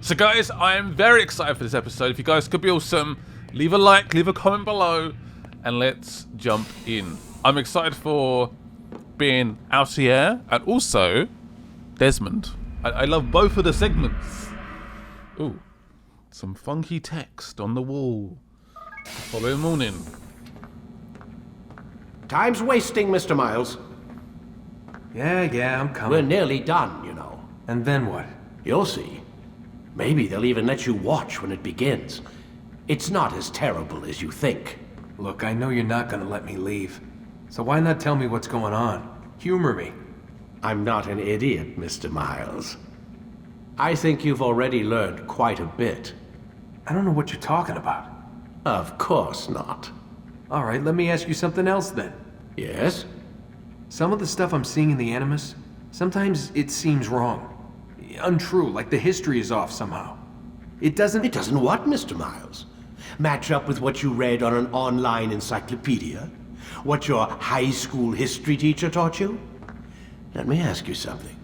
So guys, I am very excited for this episode. If you guys could be awesome, leave a like, leave a comment below, and let's jump in. I'm excited for being Altair and also Desmond. I love both of the segments. Ooh, some funky text on the wall. The following morning. Time's wasting, Mr. Miles. Yeah, I'm coming. We're nearly done, you know. And then what? You'll see. Maybe they'll even let you watch when it begins. It's not as terrible as you think. Look, I know you're not gonna let me leave. So why not tell me what's going on? Humor me. I'm not an idiot, Mr. Miles. I think you've already learned quite a bit. I don't know what you're talking about. Of course not. All right, let me ask you something else then. Yes? Some of the stuff I'm seeing in the Animus, sometimes it seems wrong. Untrue, like the history is off somehow. It doesn't... It doesn't what, Mr. Miles? Match up with what you read on an online encyclopedia? What your high school history teacher taught you? Let me ask you something.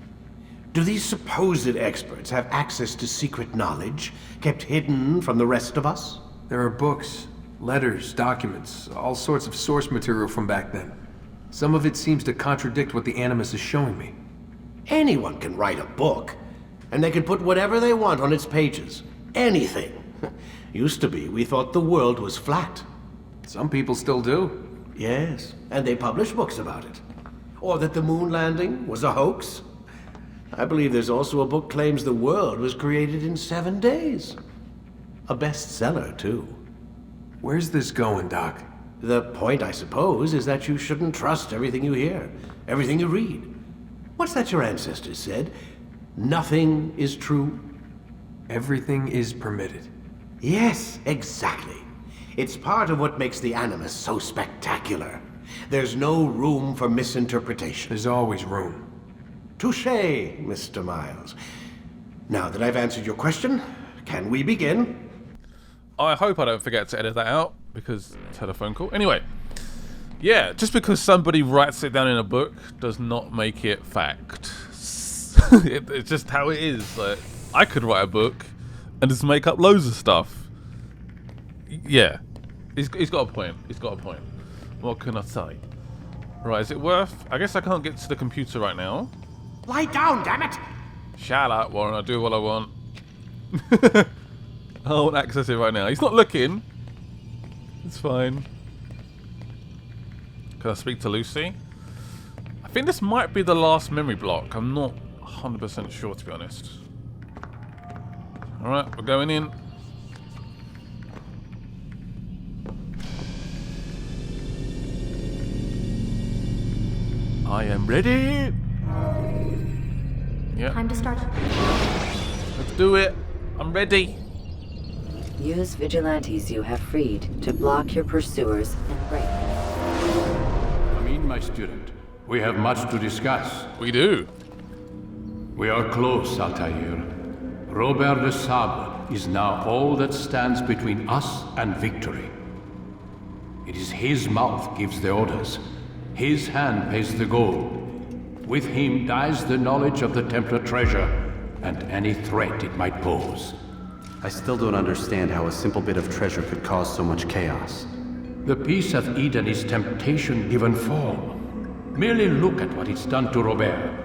Do these supposed experts have access to secret knowledge kept hidden from the rest of us? There are books, letters, documents, all sorts of source material from back then. Some of it seems to contradict what the Animus is showing me. Anyone can write a book, and they can put whatever they want on its pages. Anything. Used to be, we thought the world was flat. Some people still do. Yes, and they publish books about it. Or that the moon landing was a hoax. I believe there's also a book claims the world was created in 7 days. A bestseller, too. Where's this going, Doc? The point, I suppose, is that you shouldn't trust everything you hear, everything you read. What's that your ancestors said? Nothing is true? Everything is permitted. Yes, exactly. It's part of what makes the Animus so spectacular. There's no room for misinterpretation. There's always room. Touché, Mr. Miles. Now that I've answered your question, can we begin? I hope I don't forget to edit that out, because telephone call. Anyway, yeah, just because somebody writes it down in a book does not make it fact. It's just how it is. Like, I could write a book and just make up loads of stuff. Yeah, he's got a point. He's got a point. What can I say? Right, is it worth... I guess I can't get to the computer right now. Lie down, damn it! Shut up, Warren. I'll do what I want. I won't access it right now. He's not looking. It's fine. Can I speak to Lucy? I think this might be the last memory block. I'm not 100% sure, to be honest. Alright, we're going in. I am ready. Yep. Time to start. Let's do it. I'm ready. Use vigilantes you have freed to block your pursuers and break. Come in, my student. We have much to discuss. We do. We are close, Altair. Robert de Sable is now all that stands between us and victory. It is his mouth gives the orders. His hand pays the gold. With him dies the knowledge of the Templar treasure and any threat it might pose. I still don't understand how a simple bit of treasure could cause so much chaos. The peace of Eden is temptation given form. Merely look at what it's done to Robert.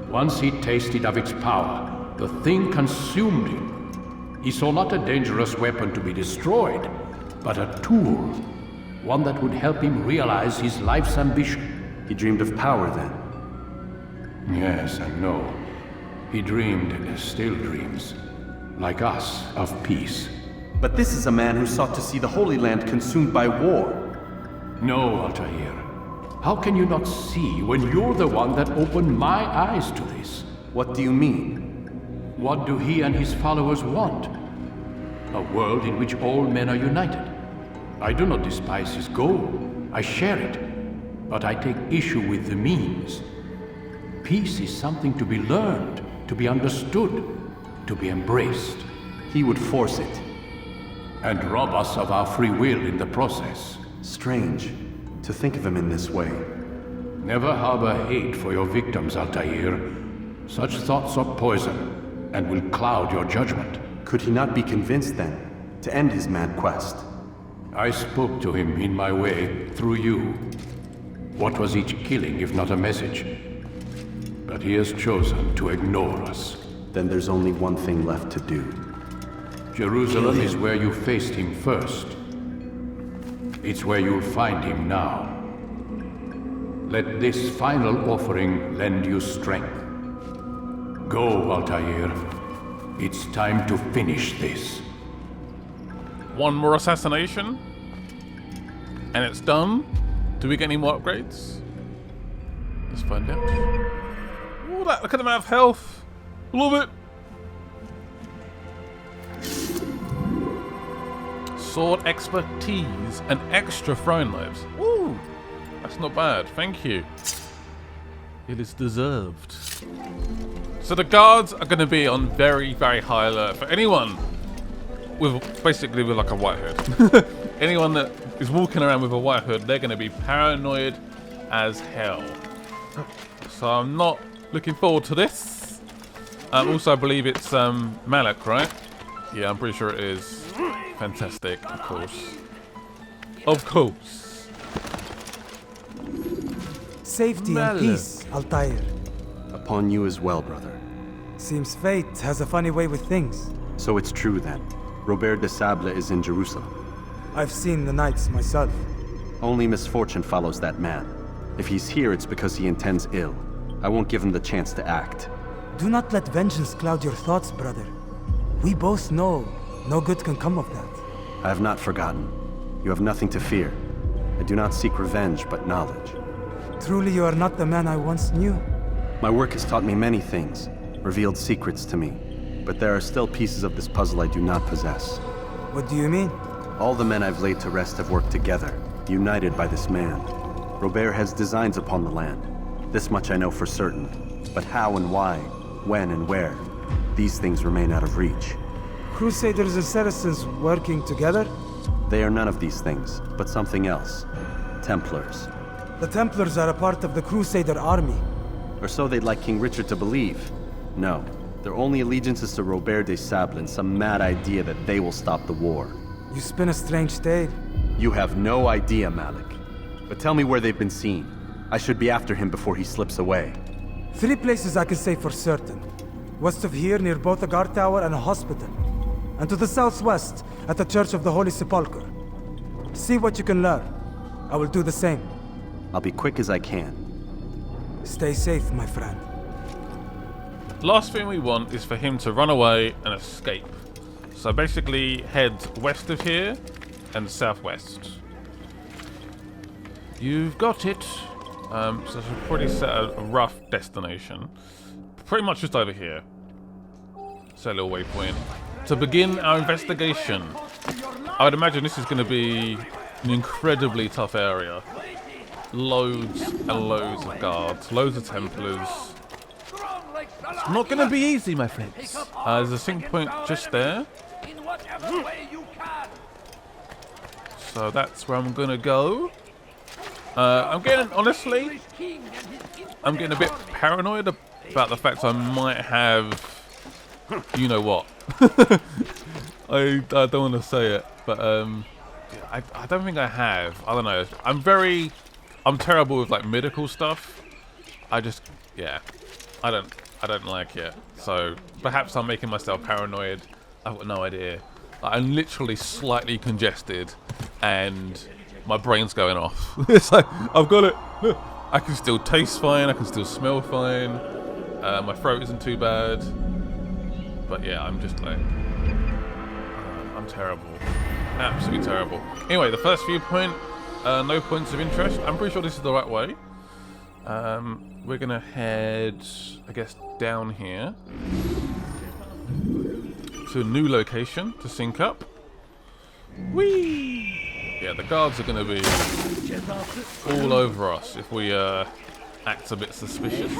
Once he tasted of its power, the thing consumed him. He saw not a dangerous weapon to be destroyed, but a tool. One that would help him realize his life's ambition. He dreamed of power then. Yes, I know. He dreamed, still dreams. Like us, of peace. But this is a man who sought to see the Holy Land consumed by war. No, Altair. How can you not see when you're the one that opened my eyes to this? What do you mean? What do he and his followers want? A world in which all men are united. I do not despise his goal. I share it. But I take issue with the means. Peace is something to be learned, to be understood, to be embraced. He would force it. And rob us of our free will in the process. Strange to think of him in this way. Never harbor hate for your victims, Altair. Such thoughts are poison. and will cloud your judgment. Could he not be convinced then to end his mad quest? I spoke to him in my way, through you. What was each killing if not a message? But he has chosen to ignore us. Then there's only one thing left to do. Jerusalem is where you faced him first. It's where you'll find him now. Let this final offering lend you strength. Go, Altair. It's time to finish this. One more assassination, and it's done. Do we get any more upgrades? Let's find out. Ooh, look at the amount of health. Love it. Sword expertise and extra throwing knives. Ooh, that's not bad. Thank you. It is deserved. So the guards are going to be on very, very high alert for anyone with basically with like a white hood. Anyone that is walking around with a white hood, they're going to be paranoid as hell. So I'm not looking forward to this. Also, I believe it's Malik, right? Yeah, I'm pretty sure it is. Fantastic, of course. Of course. Safety Malik. and peace, Altair. Upon you as well, brother. Seems fate has a funny way with things. So it's true then. Robert de Sable is in Jerusalem. I've seen the knights myself. Only misfortune follows that man. If he's here, it's because he intends ill. I won't give him the chance to act. Do not let vengeance cloud your thoughts, brother. We both know no good can come of that. I have not forgotten. You have nothing to fear. I do not seek revenge, but knowledge. Truly, you are not the man I once knew. My work has taught me many things, revealed secrets to me. But there are still pieces of this puzzle I do not possess. What do you mean? All the men I've laid to rest have worked together, united by this man. Robert has designs upon the land. This much I know for certain. But how and why, when and where, these things remain out of reach. Crusaders and Saracens working together? They are none of these things, but something else. Templars. The Templars are a part of the Crusader army. Or so they'd like King Richard to believe. No, their only allegiance is to Robert de Sable and some mad idea that they will stop the war. You spin a strange tale. You have no idea, Malik. But tell me where they've been seen. I should be after him before he slips away. 3 places I can say for certain. West of here, near both a guard tower and a hospital. And to the southwest, at the Church of the Holy Sepulchre. See what you can learn. I will do the same. I'll be quick as I can. Stay safe, my friend. Last thing we want is for him to run away and escape. So basically head west of here and southwest. You've got it. So I should probably set a rough destination. Pretty much just over here. Set a little waypoint. To begin our investigation. I would imagine this is going to be an incredibly tough area. Loads and loads of guards. Loads of Templars. It's not going to be easy, my friends. There's a sync point just there. So that's where I'm going to go. I'm getting a bit paranoid about the fact I might have... You know what? I don't want to say it, but I don't think I have. I don't know. I'm terrible with like medical stuff. I don't like it. So perhaps I'm making myself paranoid. I've got no idea. I'm literally slightly congested, and my brain's going off. It's like I've got it. I can still taste fine. I can still smell fine. My throat isn't too bad. But yeah, I'm just like, I'm terrible. Absolutely terrible. Anyway, the first viewpoint, no points of interest. I'm pretty sure this is the right way. We're gonna head, I guess, down here to a new location to sync up. Whee! Yeah, the guards are gonna be all over us if we act a bit suspicious.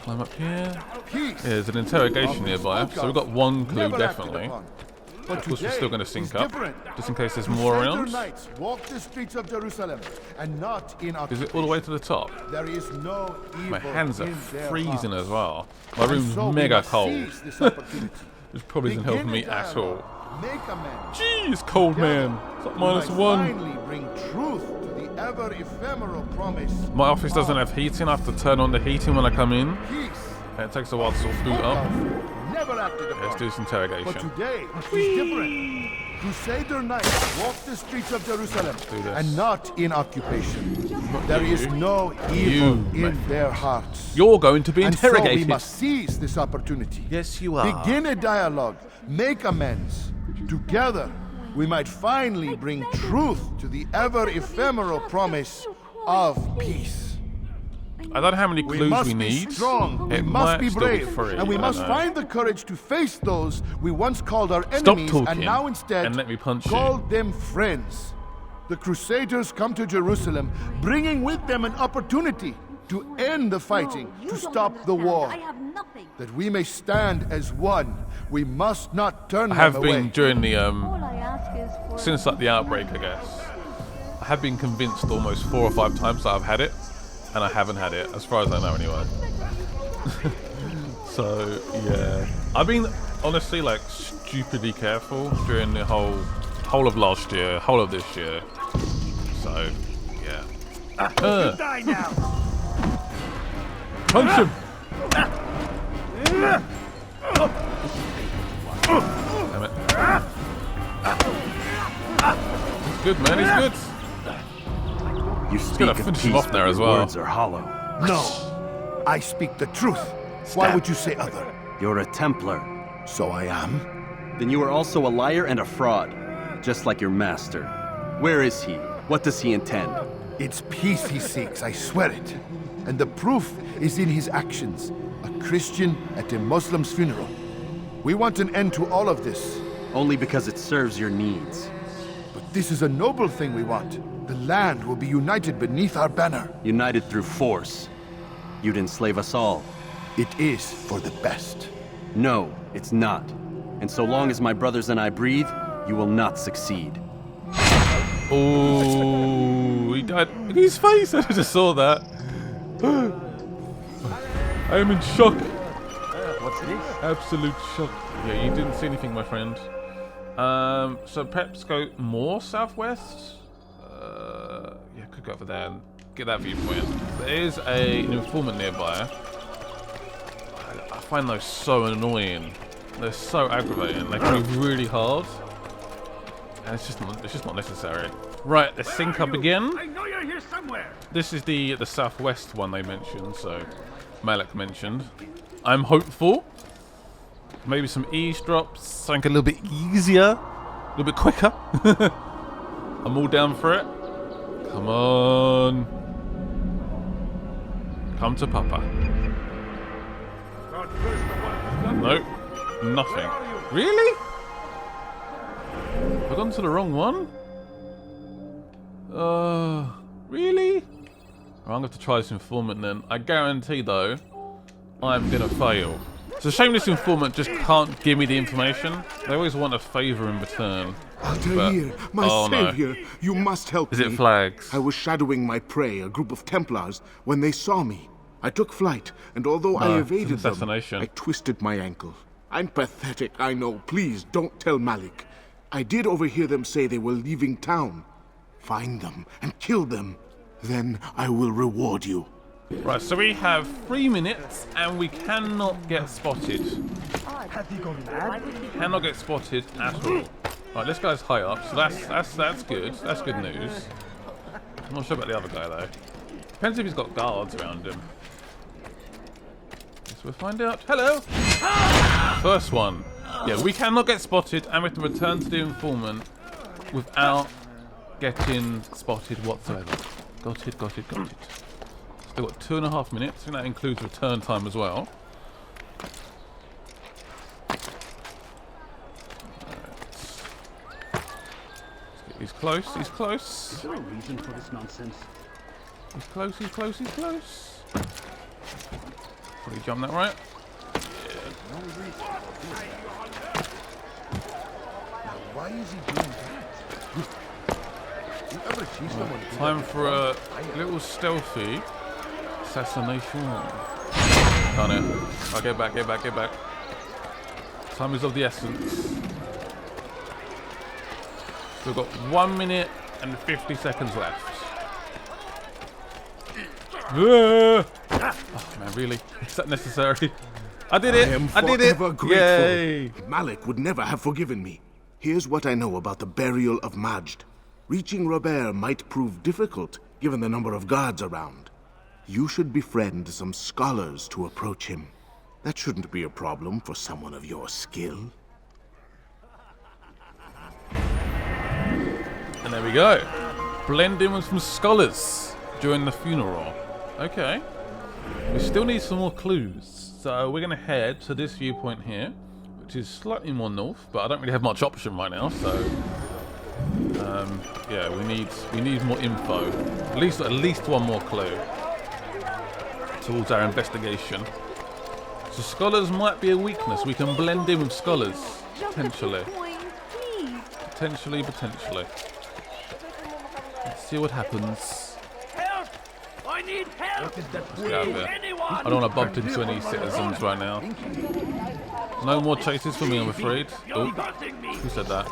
Climb up here. Yeah, there's an interrogation nearby, so we've got one clue definitely. But Of course, we're today still going to is sync up, different. just in case there's more Crusader around. knights walk the streets of Jerusalem, and not in Is it all the way to the top? There is no evil My hands are in their freezing hearts. as well. My And room's so we mega must cold. seize this opportunity. Which probably isn't Begin helping me a at all. dialogue. Make amends. Jeez, cold man. It's like We minus might one. Finally bring truth to the ever ephemeral promise. My office doesn't of have heating. I have to turn on the heating when I come in. peace. And it takes a while to sort of boot up. Never acted upon. Let's do this But interrogation. today is different. Crusader knights walk the streets of Jerusalem, do this. and not in occupation. There is you. no You, evil my in their hearts. You're going to be And so we interrogated. must seize this opportunity. Yes, you are. Begin a dialogue, make amends. Together, we might finally bring truth to the ever ephemeral promise of peace. I don't know how many We clues must we be need. strong, we It must might be still brave, free, and we I must don't know. find the courage to face those we once called our Stop enemies talking and now instead and let me punch you. call them friends. The Crusaders come to Jerusalem, bringing with them an opportunity to end the fighting, to stop the war. I have nothing. That we may stand as one, we must not turn I have them been away. during the All I ask is for since like the outbreak, I guess. I have been convinced almost 4 or 5 times that I've had it, and I haven't had it, as far as I know, anyway. So yeah, I've been honestly like stupidly careful during the whole of last year, whole of this year. So yeah. Die now! Punch him! Damn it. He's good, man. He's good. You speak gonna of finish peace, him off but there your as well. words are hollow. No, I speak the truth. Why would you say other? You're a Templar. So I am. Then you are also a liar and a fraud, just like your master. Where is he? What does he intend? It's peace he seeks, I swear it. And the proof is in his actions. A Christian at a Muslim's funeral. We want an end to all of this. Only because it serves your needs. But this is a noble thing we want. The land will be united beneath our banner. United through force. You'd enslave us all. It is for the best. No, it's not. And so long as my brothers and I breathe, you will not succeed. Oh, he died. Look at his face. I just saw that. I am in shock. What's this? Absolute shock. Yeah, you didn't see anything, my friend. So perhaps go more southwest. Yeah, could go over there and get that viewpoint. There is an informant nearby. I find those so annoying. They're so aggravating. They can be really hard, and it's just not necessary. Right, let's sync up again. I know you're here somewhere. This is the southwest one they mentioned. So Malik mentioned. I'm hopeful. Maybe some eavesdrops, something a little bit easier, a little bit quicker. I'm all down for it. Come on. Come to Papa. Nope. Nothing. Really? I've gone to the wrong one? Really? Right, I'm going to have to try this informant then. I guarantee though, I'm going to fail. It's a shame this informant just can't give me the information. They always want a favour in return. Altair, my oh, no. savior, you must help Is me. it flags? I was shadowing my prey, a group of Templars, when they saw me. I took flight, and although I No, evaded it's an them, assassination. I twisted my ankle. I'm pathetic, I know. Please, don't tell Malik. I did overhear them say they were leaving town. Find them and kill them. Then I will reward you. Right, so we have 3 minutes and we cannot get spotted. Cannot get spotted at all. Right, this guy's high up, so that's good. That's good news. I'm not sure about the other guy though. Depends if he's got guards around him. Guess we'll find out. Hello! First one. Yeah, we cannot get spotted and we have to return to the informant without getting spotted whatsoever. Got it, got it, got it. Still got 2.5 minutes. I think that includes return time as well. He's close, he's close. Is there a reason for this nonsense? He's close, he's close, he's close. Did he jump that right? Why is he doing that? You ever see someone Time for a little stealthy assassination. Done it. I'll get back. Time is of the essence. We've got 1 minute and 50 seconds left. Oh man, really? Is that necessary? I did it! I did it! Grateful. Yay! Malik would never have forgiven me. Here's what I know about the burial of Majd. Reaching Robert might prove difficult, given the number of guards around. You should befriend some scholars to approach him. That shouldn't be a problem for someone of your skill. And there we go. Blend in with some scholars during the funeral. Okay. We still need some more clues. So we're going to head to this viewpoint here, which is slightly more north, but I don't really have much option right now, so... yeah, we need more info. At least one more clue towards our investigation. So scholars might be a weakness. We can blend in with scholars. Potentially. Potentially. Let's see what happens. Help! I need help! Let's get out of here. I don't want to bump into any citizens right now. No more chases for me, I'm afraid. Oh, who said that?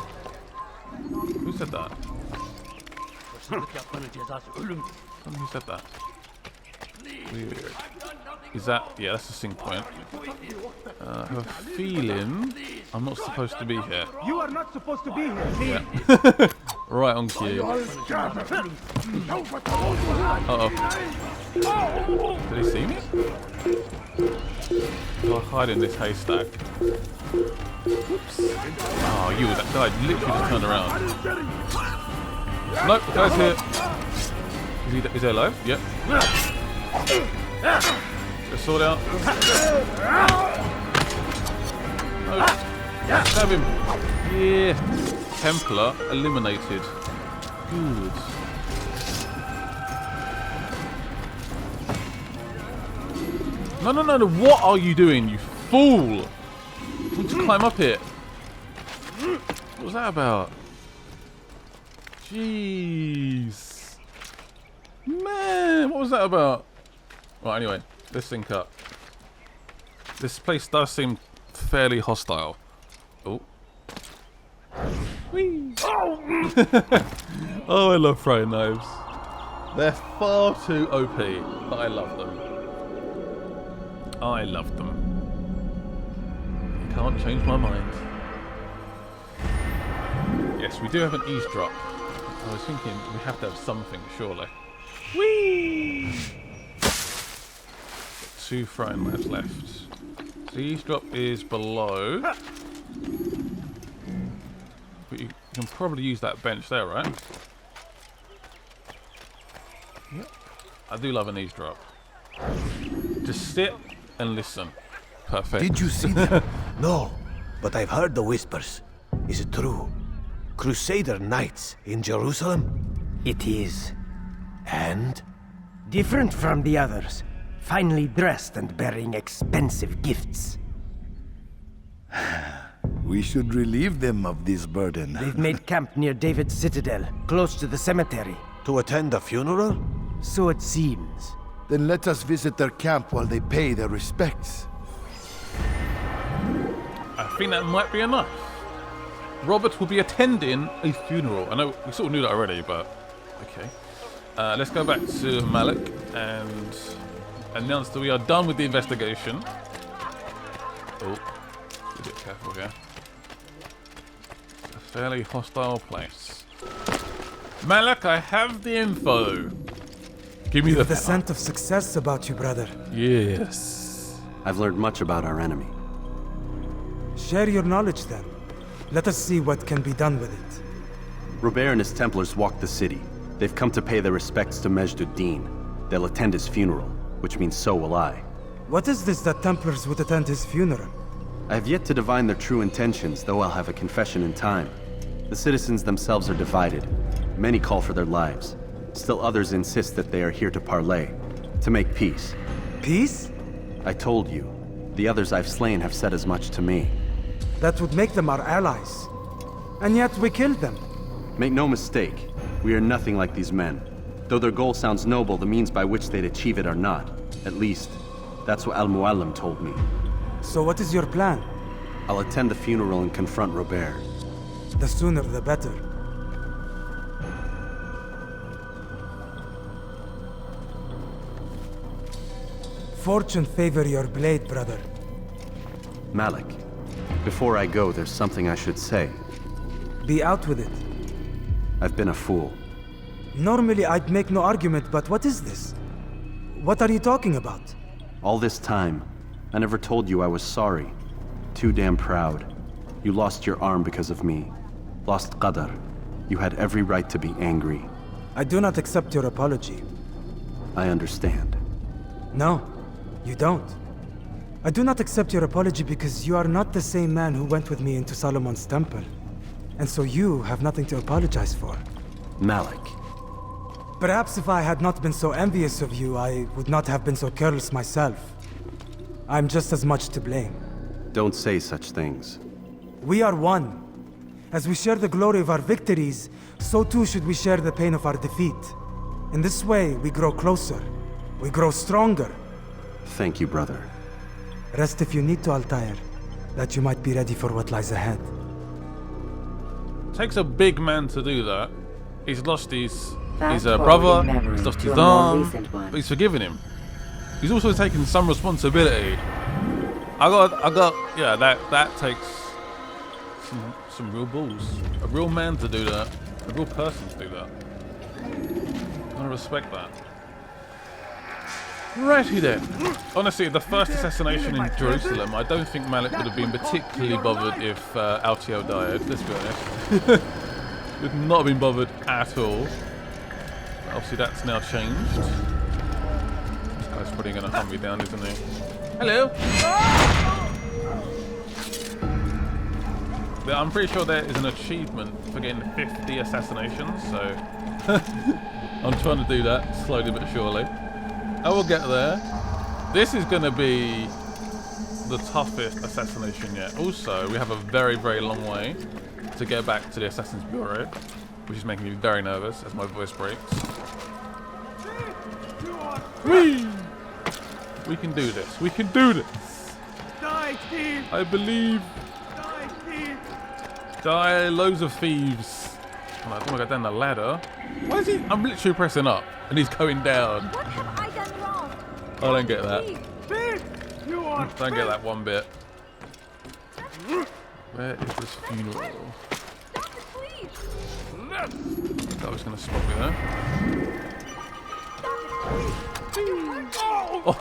Who said that? Who said that? Weird. Is that... yeah, that's the sync point. I have a feeling I'm not supposed to be here. You are not supposed to be here. Yeah. Right on cue. Uh-oh. Did he see me? I'll hide in this haystack. Whoops. Oh, that guy literally just turned around. Nope, the guy's here. Is he alive? Yep. Just sword out. Oh, stab him. Yeah. Templar eliminated. Good. No. What are you doing, you fool? I want to climb up here. What was that about? Jeez. Man, what was that about? Right, anyway, let's sync up. This place does seem fairly hostile. Oh. Whee. Oh, I love throwing knives. They're far too OP, but I love them. I love them. You can't change my mind. Yes, we do have an eavesdrop. I was thinking we have to have something, surely. Whee! 2 throwing knives left. The eavesdrop is below. But you can probably use that bench there, right? Yep. I do love an eavesdrop. Just sit and listen. Perfect. Did you see them? No, but I've heard the whispers. Is it true? Crusader knights in Jerusalem? It is. And? Different from the others. Finely dressed and bearing expensive gifts. We should relieve them of this burden. They've made camp near David's citadel, close to the cemetery. To attend a funeral? So it seems. Then let us visit their camp while they pay their respects. I think that might be enough. Robert will be attending a funeral. I know we sort of knew that already, but okay. Let's go back to Malik and announce that we are done with the investigation. Oh, be a bit careful here. It's a fairly hostile place. Malik, I have the info. Give me the scent of success about you, brother. Yes. I've learned much about our enemy. Share your knowledge then. Let us see what can be done with it. Robert and his Templars walk the city. They've come to pay their respects to Majd-ud-Din. They'll attend his funeral, which means so will I. What is this that Templars would attend his funeral? I have yet to divine their true intentions, though I'll have a confession in time. The citizens themselves are divided. Many call for their lives. Still others insist that they are here to parley, to make peace. Peace? I told you. The others I've slain have said as much to me. That would make them our allies. And yet we killed them. Make no mistake, we are nothing like these men. Though their goal sounds noble, the means by which they'd achieve it are not. At least, that's what Al-Muallim told me. So what is your plan? I'll attend the funeral and confront Robert. The sooner the better. Fortune favor your blade, brother. Malik, before I go, there's something I should say. Be out with it. I've been a fool. Normally I'd make no argument, but what is this? What are you talking about? All this time, I never told you I was sorry. Too damn proud. You lost your arm because of me. Lost Qadar. You had every right to be angry. I do not accept your apology. I understand. No, you don't. I do not accept your apology because you are not the same man who went with me into Solomon's temple. And so you have nothing to apologize for. Malik. Perhaps if I had not been so envious of you, I would not have been so careless myself. I'm just as much to blame. Don't say such things. We are one. As we share the glory of our victories, so too should we share the pain of our defeat. In this way, we grow closer. We grow stronger. Thank you, brother. Rest if you need to, Altair, that you might be ready for what lies ahead. Takes a big man to do that. He's lost his Fast brother, forwarding he's lost memory his to a more arm, recent one. but he's forgiven him. He's also taken some responsibility. I got, yeah, that takes some real balls. A real man to do that. A real person to do that. I respect that. Righty then. Honestly, the first assassination in Jerusalem, I don't think Malik would have been particularly bothered if Altair died, let's be honest. Would not have been bothered at all. But obviously that's now changed. This guy's probably going to hunt me down, isn't he? Hello! But I'm pretty sure there is an achievement for getting 50 assassinations, so I'm trying to do that slowly but surely. I will get there. This is going to be the toughest assassination yet. Also, we have a very, very long way to get back to the Assassin's Bureau, which is making me very nervous as my voice breaks. Whee! We can do this. We can do this. Die, thief! I believe. Die, thief! Die, loads of thieves. Oh, I don't want to go down the ladder. Why is he? I'm literally pressing up and he's going down. What have I done wrong? I don't get that. Thief! You are Don't get that one bit. Where is this funeral? Stop it, please! That was going to spot me there. Oh,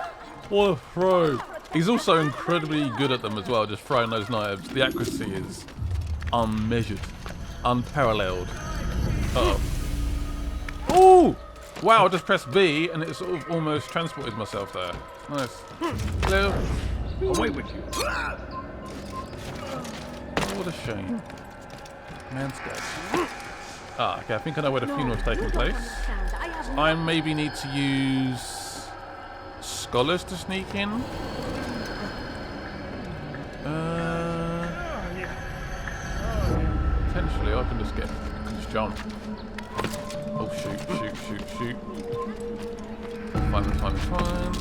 what a throw. He's also incredibly good at them as well, just throwing those knives. The accuracy is unmeasured, unparalleled. Uh-oh. Oh! Wow, I just pressed B and it sort of almost transported myself there. Nice. Hello. away with you. Oh, what a shame. Man's dead. Ah, okay, I think I know where the funeral's taking place. I maybe need to use scholars to sneak in. Potentially, I can just jump. Oh, shoot. Fine.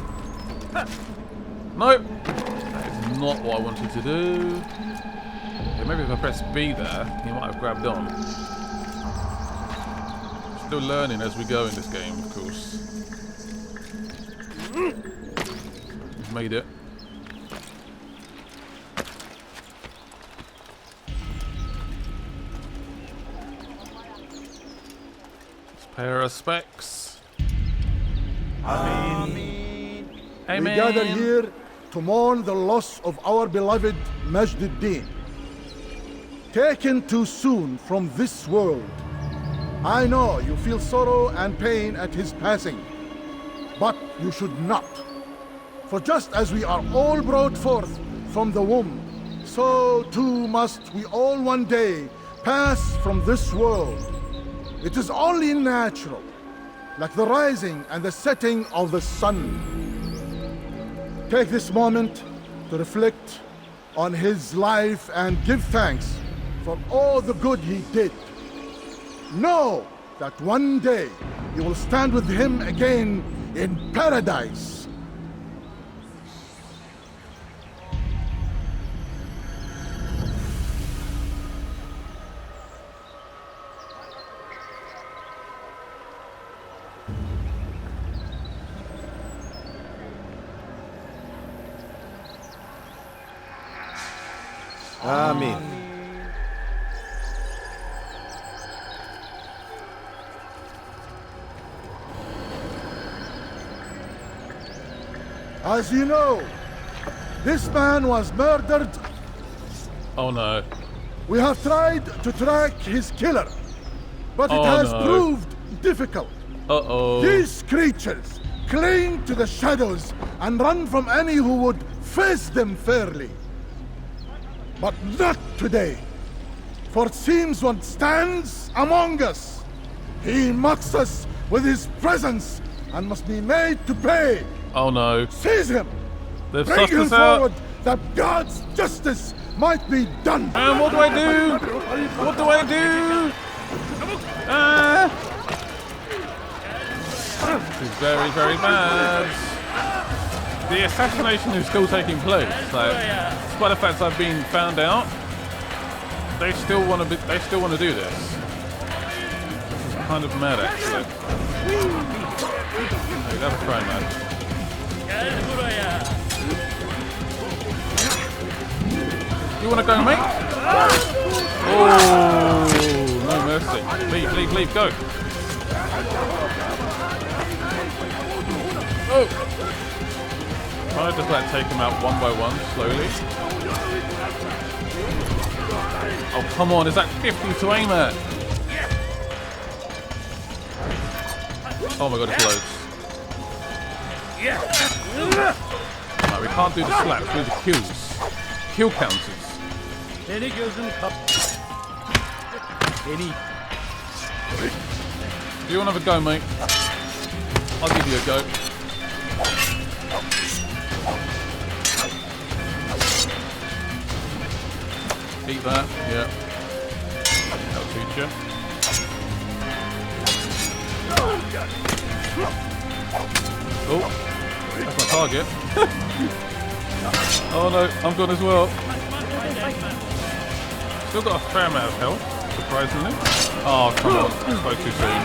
Nope! That is not what I wanted to do. Okay, maybe if I press B there, he might have grabbed on. Still learning as we go in this game, of course. We've made it. Let's pay our respects. Amen. Amen. We gather here to mourn the loss of our beloved Majd-ud-Din. Taken too soon from this world. I know you feel sorrow and pain at his passing, but you should not. For just as we are all brought forth from the womb, so too must we all one day pass from this world. It is only natural, like the rising and the setting of the sun. Take this moment to reflect on his life and give thanks for all the good he did. Know that one day you will stand with him again in paradise. Amen. As you know, this man was murdered. Oh no. We have tried to track his killer, but it has proved difficult. Uh-oh. These creatures cling to the shadows and run from any who would face them fairly. But not today, for it seems one stands among us. He mocks us with his presence and must be made to pay. Oh no. Seize him! They've Bring sussed him us out. forward that God's justice might be done. And what do I do? What do I do? This is very, very bad. The assassination is still taking place. Like, despite the fact I've been found out, they still want to. They still want to do this. This is kind of mad, actually. Hey, that's a try, man. You want to go, mate? Oh, no mercy. Leave, leave, leave, go. Oh. Try to just like take him out one by one, slowly. Oh, come on, is that 50 to aim at? Oh my god, it's loads. No, we can't do the slaps, we do the kills. Kill counters. Do you want to have a go, mate? I'll give you a go. Eat that, yeah. That'll teach you. Oh, that's my target. Oh no, I'm gone as well. Still got a fair amount of health, surprisingly. Oh, come on, spoke too soon.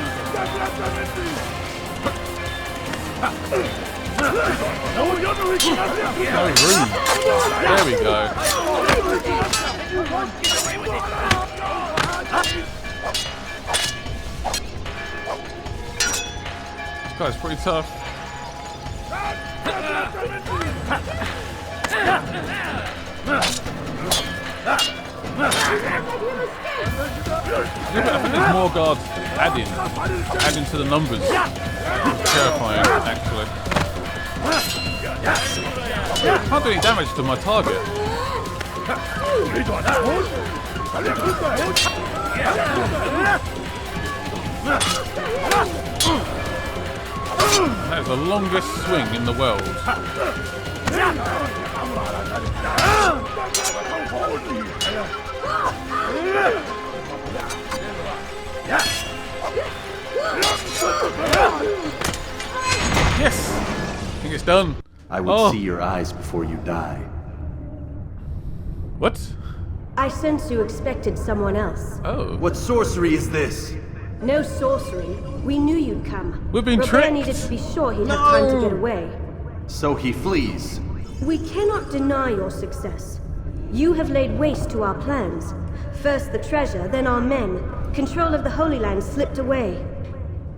No room. There we go. This guy's pretty tough. Yeah, but I think there's more guards adding to the numbers. It's terrifying, actually. I can't do any damage to my target. That is the longest swing in the world. Yes! I think it's done. I would see your eyes before you die. What? I sense you expected someone else. Oh. What sorcery is this? No sorcery. We knew you'd come. We've been Robert tricked. needed to be sure he'd have time to get away. So he flees. We cannot deny your success. You have laid waste to our plans. First the treasure, then our men. Control of the Holy Land slipped away.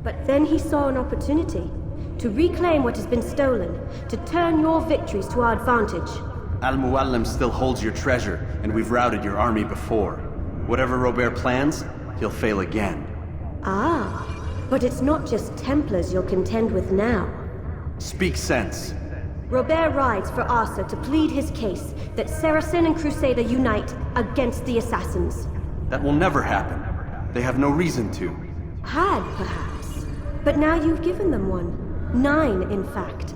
But then he saw an opportunity to reclaim what has been stolen, to turn your victories to our advantage. Al-Muallim still holds your treasure, and we've routed your army before. Whatever Robert plans, he'll fail again. Ah, but it's not just Templars you'll contend with now. Speak sense. Robert rides for Asa to plead his case that Saracen and Crusader unite against the Assassins. That will never happen. They have no reason to. Had, perhaps. But now you've given them one. 9, in fact.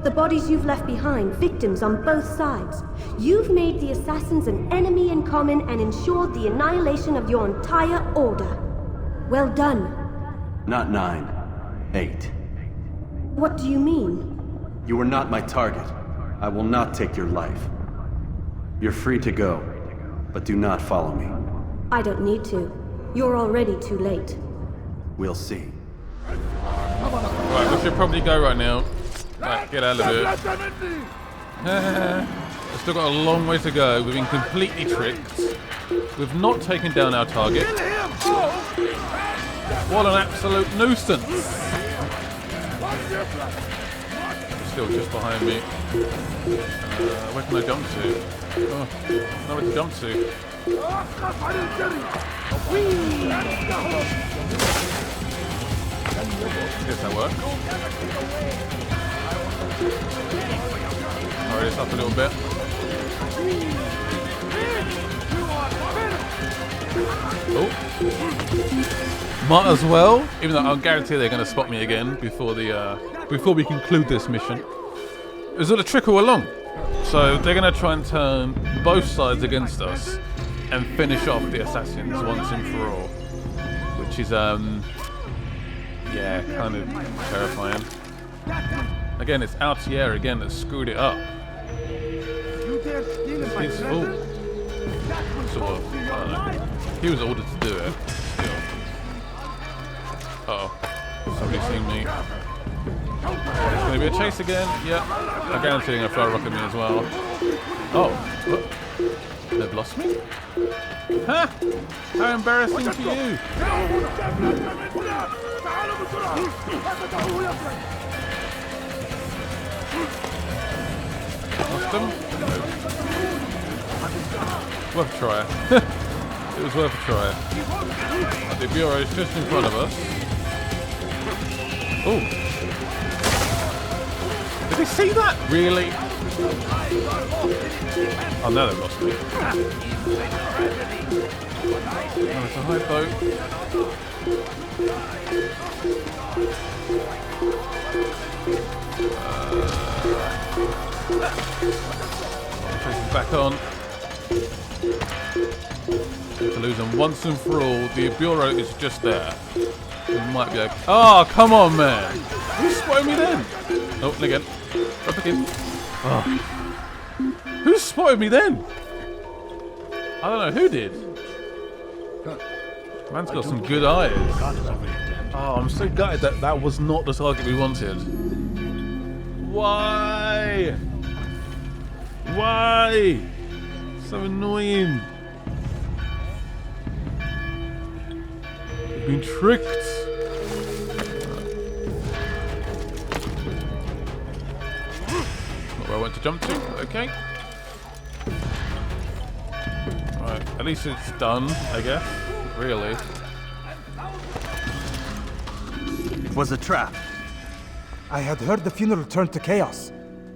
The bodies you've left behind, victims on both sides. You've made the assassins an enemy in common and ensured the annihilation of your entire order. Well done. Not 9, 8. What do you mean? You were not my target. I will not take your life. You're free to go, but do not follow me. I don't need to. You're already too late. We'll see. Right, we should probably go right now. Right, get out of here. We've still got a long way to go. We've been completely tricked. We've not taken down our target. What an absolute nuisance. He's still just behind me. Where can I jump to? Oh, nowhere to jump to. Guess that worked. Hurry this up a little bit. Oh. Might as well, even though I guarantee they're going to spot me again before we conclude this mission. It was all a trick all along. So they're going to try and turn both sides against us and finish off the assassins once and for all. Which is, yeah, kind of terrifying. Again, it's Altair again that screwed it up. It's sort of, I don't know. He was ordered to do it. Still. Uh-oh. Somebody's seen me. There's going to be a chase again. Yeah. I guarantee they're going to throw a rock at me as well. Oh. Look. They've lost me? Huh? How embarrassing for you. Lost them? Worth a try. It was worth a try. The bureau is just in front of us. Oh. Did they see that? Really? Oh, now they've lost me. Oh, it's a high boat. Traces back on. To lose them once and for all. The bureau is just there. We might be okay. Oh, come on, man! Who spotted me then? Oh, again. Up again. Oh. Who spotted me then? I don't know who did. Man's got some good eyes. Oh, I'm so gutted that that was not the target we wanted. Why? Why? So annoying. We've been tricked. Not where I went to jump to. Okay. Right. At least it's done, I guess. Really. It was a trap. I had heard the funeral turned to chaos.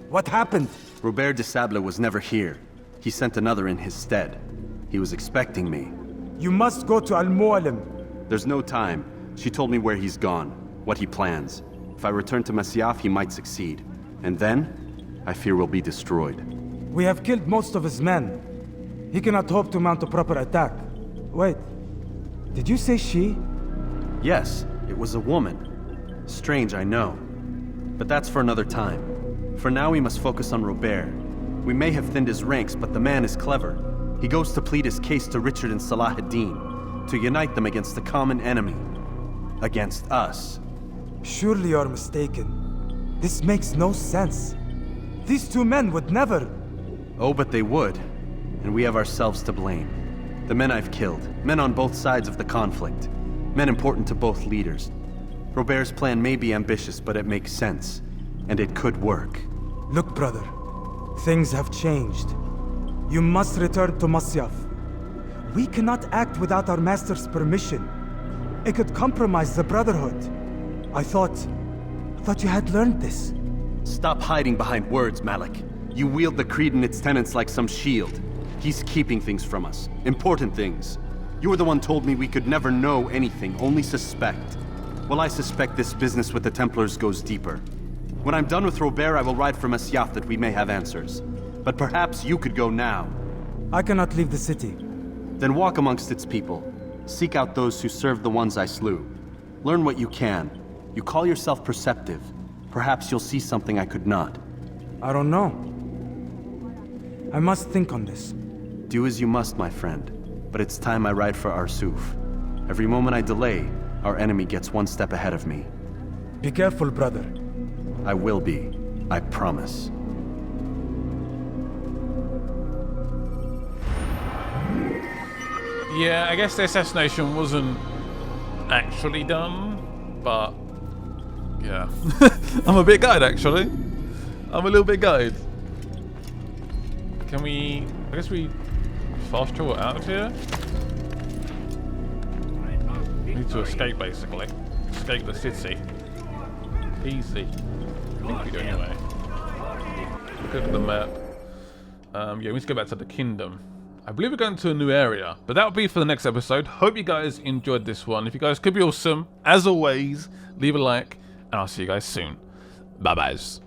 What happened? Robert de Sable was never here. He sent another in his stead. He was expecting me. You must go to Al-Mualim. There's no time. She told me where he's gone, what he plans. If I return to Masyaf, he might succeed. And then, I fear we'll be destroyed. We have killed most of his men. He cannot hope to mount a proper attack. Wait, did you say she? Yes, it was a woman. Strange, I know. But that's for another time. For now, we must focus on Robert. We may have thinned his ranks, but the man is clever. He goes to plead his case to Richard and Salah ad-Din, to unite them against the common enemy. Against us. Surely you're mistaken. This makes no sense. These two men would never... Oh, but they would. And we have ourselves to blame. The men I've killed, men on both sides of the conflict. Men important to both leaders. Robert's plan may be ambitious, but it makes sense. And it could work. Look, brother. Things have changed. You must return to Masyaf. We cannot act without our master's permission. It could compromise the Brotherhood. I thought you had learned this. Stop hiding behind words, Malik. You wield the creed and its tenets like some shield. He's keeping things from us. Important things. You were the one told me we could never know anything, only suspect. Well, I suspect this business with the Templars goes deeper. When I'm done with Robert, I will ride for Masyaf that we may have answers. But perhaps you could go now. I cannot leave the city. Then walk amongst its people. Seek out those who served the ones I slew. Learn what you can. You call yourself perceptive. Perhaps you'll see something I could not. I don't know. I must think on this. Do as you must, my friend. But it's time I ride for Arsuf. Every moment I delay, our enemy gets one step ahead of me. Be careful, brother. I will be. I promise. Yeah, I guess the assassination wasn't actually done, but yeah. I'm a bit gutted, actually. I'm a little bit gutted. Can we... I guess we fast travel out of here? We need to escape, basically. Escape the city. Easy. I think we do anyway. Look at the map. Yeah, we need to go back to the kingdom. I believe we're going to a new area, but that'll be for the next episode. Hope you guys enjoyed this one. If you guys could be awesome, as always, leave a like, and I'll see you guys soon. Bye-byes.